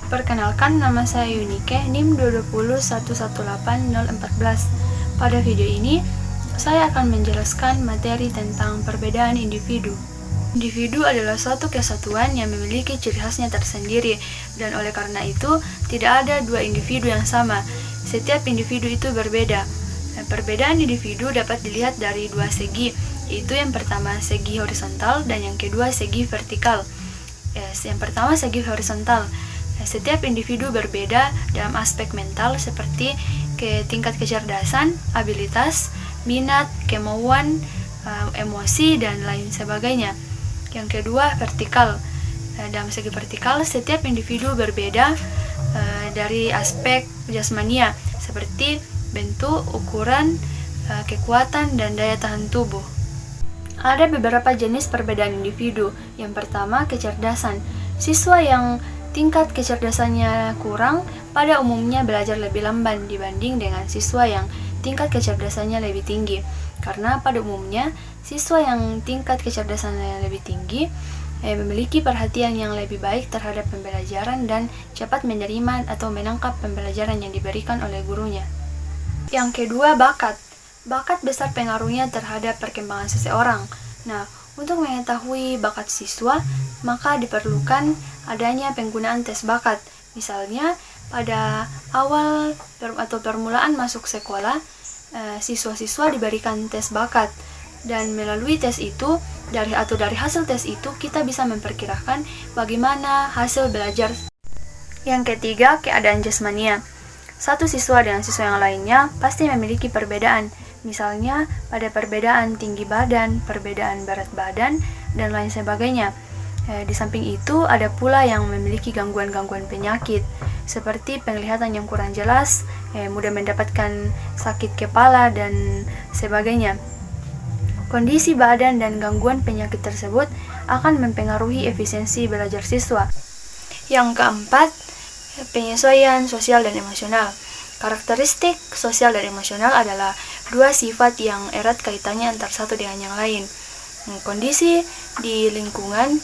Perkenalkan, nama saya Yunike, NIM 201180014. Pada video ini, saya akan menjelaskan materi tentang perbedaan individu. Individu adalah suatu kesatuan yang memiliki ciri khasnya tersendiri, dan oleh karena itu, tidak ada dua individu yang sama. Setiap individu itu berbeda. Perbedaan individu dapat dilihat dari dua segi, yaitu yang pertama segi horizontal dan yang kedua segi vertikal. Yang pertama segi horizontal. Setiap individu berbeda dalam aspek mental seperti tingkat kecerdasan, abilitas, minat, kemauan, emosi, dan lain sebagainya. Yang kedua, vertikal. Dalam segi vertikal, setiap individu berbeda dari aspek jasmania seperti bentuk, ukuran, kekuatan, dan daya tahan tubuh. Ada beberapa jenis perbedaan individu. Yang pertama, kecerdasan. Siswa yang tingkat kecerdasannya kurang pada umumnya belajar lebih lamban dibanding dengan siswa yang tingkat kecerdasannya lebih tinggi. Karena pada umumnya, siswa yang tingkat kecerdasannya lebih tinggi memiliki perhatian yang lebih baik terhadap pembelajaran dan cepat menerima atau menangkap pembelajaran yang diberikan oleh gurunya. Yang kedua, bakat. Bakat besar pengaruhnya terhadap perkembangan seseorang. Nah, untuk mengetahui bakat siswa, maka diperlukan adanya penggunaan tes bakat. Misalnya, pada awal atau permulaan masuk sekolah, siswa-siswa diberikan tes bakat. Dan melalui tes itu, dari hasil tes itu, kita bisa memperkirakan bagaimana hasil belajar. Yang ketiga, keadaan jasmania. Satu siswa dengan siswa yang lainnya pasti memiliki perbedaan. Misalnya, pada perbedaan tinggi badan, perbedaan berat badan, dan lain sebagainya. Di samping itu, ada pula yang memiliki gangguan-gangguan penyakit, seperti penglihatan yang kurang jelas, mudah mendapatkan sakit kepala, dan sebagainya. Kondisi badan dan gangguan penyakit tersebut akan mempengaruhi efisiensi belajar siswa. Yang keempat, penyesuaian sosial dan emosional. Karakteristik sosial dan emosional adalah dua sifat yang erat kaitannya antara satu dengan yang lain. Kondisi lingkungan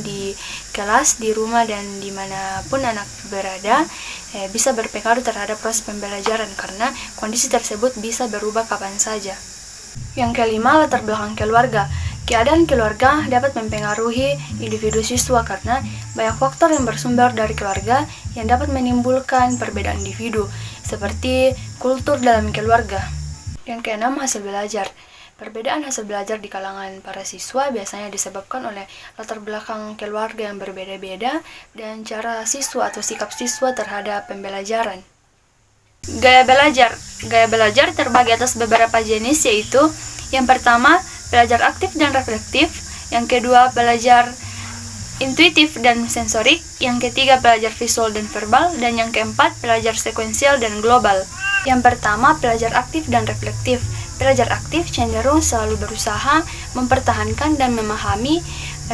di kelas, di rumah, dan dimanapun anak berada bisa berpengaruh terhadap proses pembelajaran karena kondisi tersebut bisa berubah kapan saja. Yang kelima, latar belakang keluarga. Keadaan keluarga dapat mempengaruhi individu siswa karena banyak faktor yang bersumber dari keluarga yang dapat menimbulkan perbedaan individu, seperti kultur dalam keluarga. Yang keenam, hasil belajar. Perbedaan hasil belajar di kalangan para siswa biasanya disebabkan oleh latar belakang keluarga yang berbeda-beda dan cara siswa atau sikap siswa terhadap pembelajaran. Gaya belajar. Gaya belajar terbagi atas beberapa jenis, yaitu yang pertama, belajar aktif dan reflektif. Yang kedua, belajar intuitif dan sensorik. Yang ketiga, belajar visual dan verbal. Dan yang keempat, belajar sekuensial dan global. Yang pertama, belajar aktif dan reflektif. Belajar aktif cenderung selalu berusaha mempertahankan dan memahami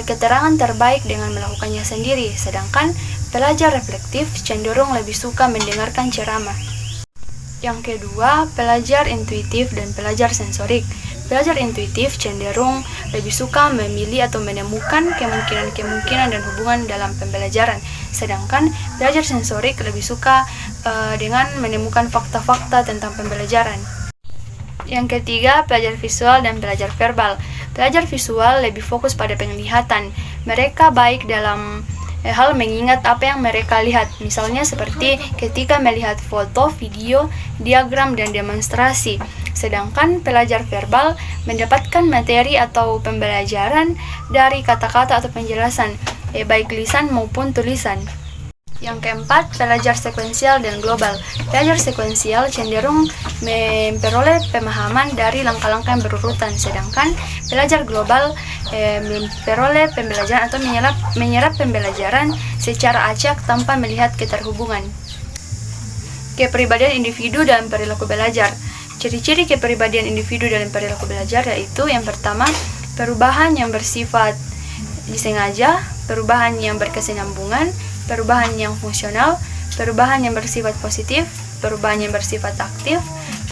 keterangan terbaik dengan melakukannya sendiri. Sedangkan belajar reflektif cenderung lebih suka mendengarkan ceramah. Yang kedua, belajar intuitif dan belajar sensorik. Belajar intuitif cenderung lebih suka memilih atau menemukan kemungkinan-kemungkinan dan hubungan dalam pembelajaran. Sedangkan belajar sensorik lebih suka dengan menemukan fakta-fakta tentang pembelajaran. Yang ketiga, belajar visual dan belajar verbal. Belajar visual lebih fokus pada penglihatan. Mereka baik dalam hal mengingat apa yang mereka lihat, misalnya seperti ketika melihat foto, video, diagram, dan demonstrasi. Sedangkan pelajar verbal mendapatkan materi atau pembelajaran dari kata-kata atau penjelasan, baik lisan maupun tulisan. Yang keempat, belajar sekuensial dan global. Belajar sekuensial cenderung memperoleh pemahaman dari langkah-langkah yang berurutan, sedangkan belajar global memperoleh pembelajaran atau menyerap pembelajaran secara acak tanpa melihat keterhubungan. Kepribadian individu dalam perilaku belajar. Ciri-ciri kepribadian individu dalam perilaku belajar yaitu yang pertama, perubahan yang bersifat disengaja, perubahan yang berkesinambungan, perubahan yang fungsional, perubahan yang bersifat positif, perubahan yang bersifat aktif,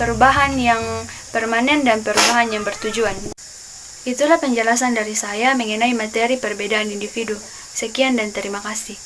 perubahan yang permanen, dan perubahan yang bertujuan. Itulah penjelasan dari saya mengenai materi perbedaan individu. Sekian dan terima kasih.